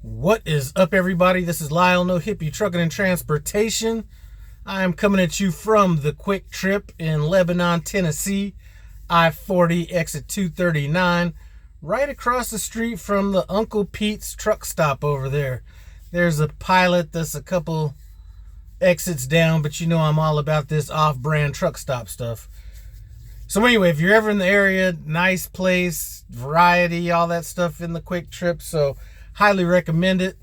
What is up, everybody? This is Lyle, No Hippie Trucking and Transportation. I am coming at you from the Quick Trip in Lebanon, Tennessee, I-40 exit 239, right across the street from the Uncle Pete's truck stop over there. There's a Pilot that's a couple exits down, but you know I'm all about this off-brand truck stop stuff. So anyway, if you're ever in the area, nice place, variety, all that stuff in the Quick Trip, so highly recommend it.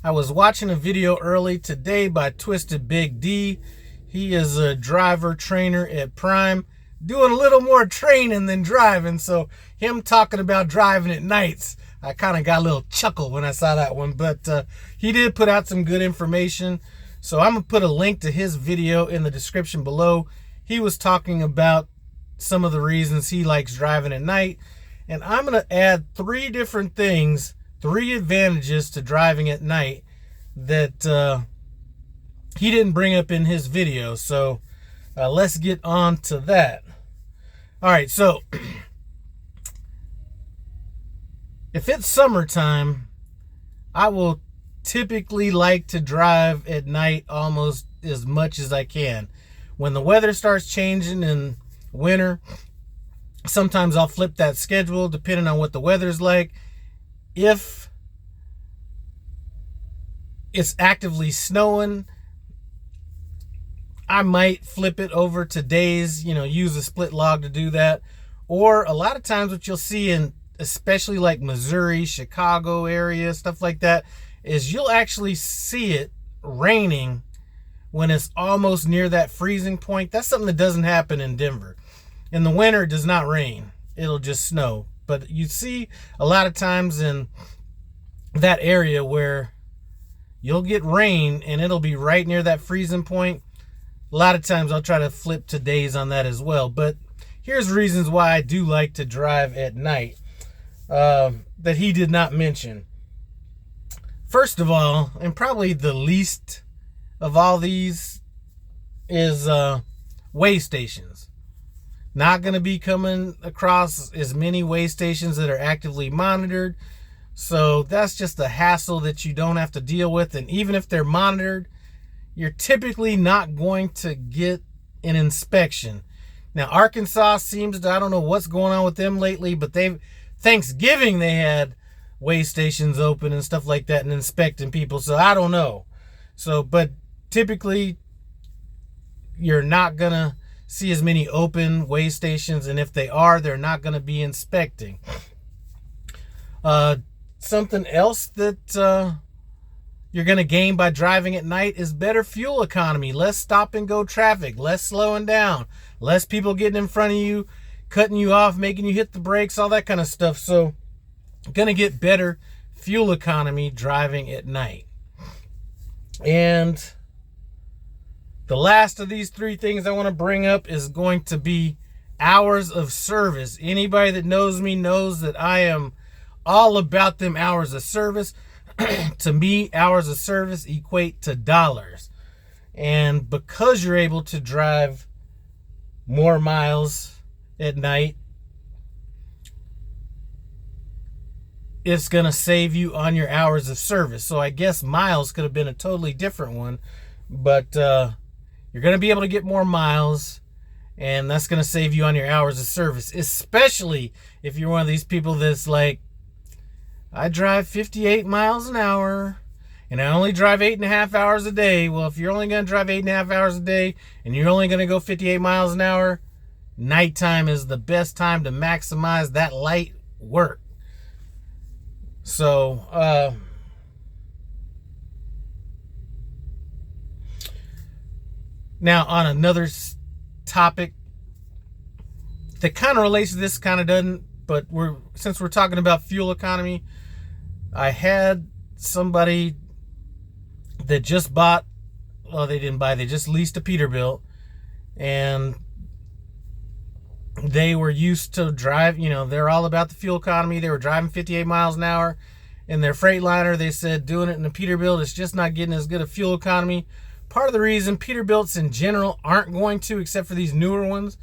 I was watching a video early today by Twisted Big D. He is a driver trainer at Prime, doing a little more training than driving. So him talking about driving at nights, I kind of got a little chuckle when I saw that one. But he did put out some good information. So I'm going to put a link to his video in the description below. He was talking about some of the reasons he likes driving at night. And I'm going to add three different things, three advantages to driving at night that he didn't bring up in his video. So let's get on to that. All right, so if it's summertime, I will typically like to drive at night almost as much as I can. When the weather starts changing in winter, sometimes I'll flip that schedule depending on what the weather's like. If it's actively snowing, I might flip it over to days, use a split log to do that. Or a lot of times what you'll see in especially like Missouri, Chicago area, stuff like that, is you'll actually see it raining when it's almost near that freezing point. That's something that doesn't happen in Denver. In the winter, it does not rain. It'll just snow. But you see a lot of times in that area where you'll get rain and it'll be right near that freezing point. A lot of times I'll try to flip to days on that as well. But here's reasons why I do like to drive at night that he did not mention. First of all, and probably the least of all these, is way stations. Not going to be coming across as many way stations that are actively monitored. So that's just a hassle that you don't have to deal with. And even if they're monitored, you're typically not going to get an inspection. Now, Arkansas seems to, I don't know what's going on with them lately, but Thanksgiving they had way stations open and stuff like that and inspecting people. So I don't know. So, but typically you're not going to see as many open way stations, and if they are, they're not going to be inspecting. Something else that you're going to gain by driving at night is better fuel economy, less stop and go traffic, less slowing down, less people getting in front of you, cutting you off, making you hit the brakes, all that kind of stuff. So going to get better fuel economy driving at night. And the last of these three things I want to bring up is going to be hours of service. Anybody that knows me knows that I am all about them hours of service. To me, hours of service equate to dollars. And because you're able to drive more miles at night, it's going to save you on your hours of service. So I guess miles could have been a totally different one. But you're going to be able to get more miles, and that's going to save you on your hours of service, especially if you're one of these people that's like, I drive 58 miles an hour, and I only drive 8.5 hours a day. Well, if you're only going to drive 8.5 hours a day, and you're only going to go 58 miles an hour, nighttime is the best time to maximize that light work. So, now, on another topic that kind of relates to this, kind of doesn't, but since we're talking about fuel economy, I had somebody that just bought, well, they didn't buy, they just leased a Peterbilt, and they were used to drive, they're all about the fuel economy. They were driving 58 miles an hour in their Freightliner. They said doing it in a Peterbilt is just not getting as good a fuel economy. Part of the reason Peterbilts in general aren't going to, except for these newer ones.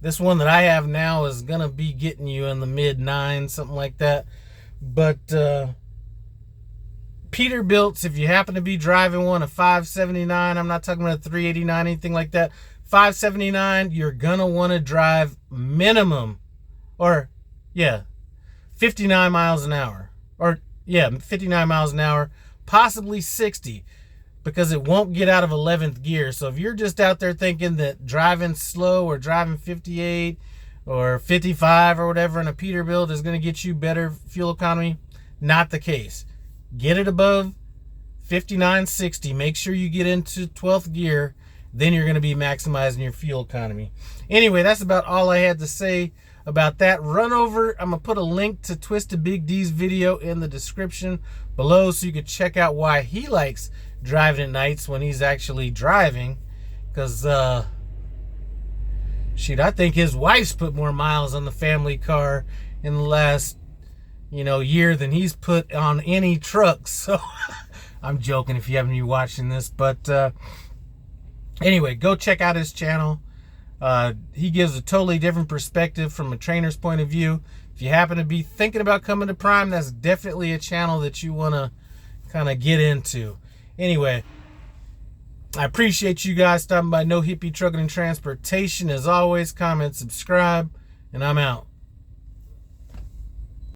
This one that I have now is going to be getting you in the mid 9s, something like that. But Peterbilts, if you happen to be driving one, a 579, I'm not talking about a 389, anything like that. 579, you're gonna want to drive minimum, or 59 miles an hour, or 59 miles an hour, possibly 60, because it won't get out of 11th gear. So if you're just out there thinking that driving slow or driving 58 or 55 or whatever in a Peterbilt is going to get you better fuel economy, not the case. Get it above 59, 60. Make sure you get into 12th gear. Then you're going to be maximizing your fuel economy. Anyway, that's about all I had to say about that. Run over. I'm going to put a link to Twisted Big D's video in the description below so you can check out why he likes driving at nights when he's actually driving. Because, shoot, I think his wife's put more miles on the family car in the last, year than he's put on any truck. So, I'm joking if you haven't been watching this. But, anyway, go check out his channel. He gives a totally different perspective from a trainer's point of view. If you happen to be thinking about coming to Prime, that's definitely a channel that you want to kind of get into. Anyway, I appreciate you guys stopping by No Hippie Trucking and Transportation. As always, comment, subscribe, and I'm out.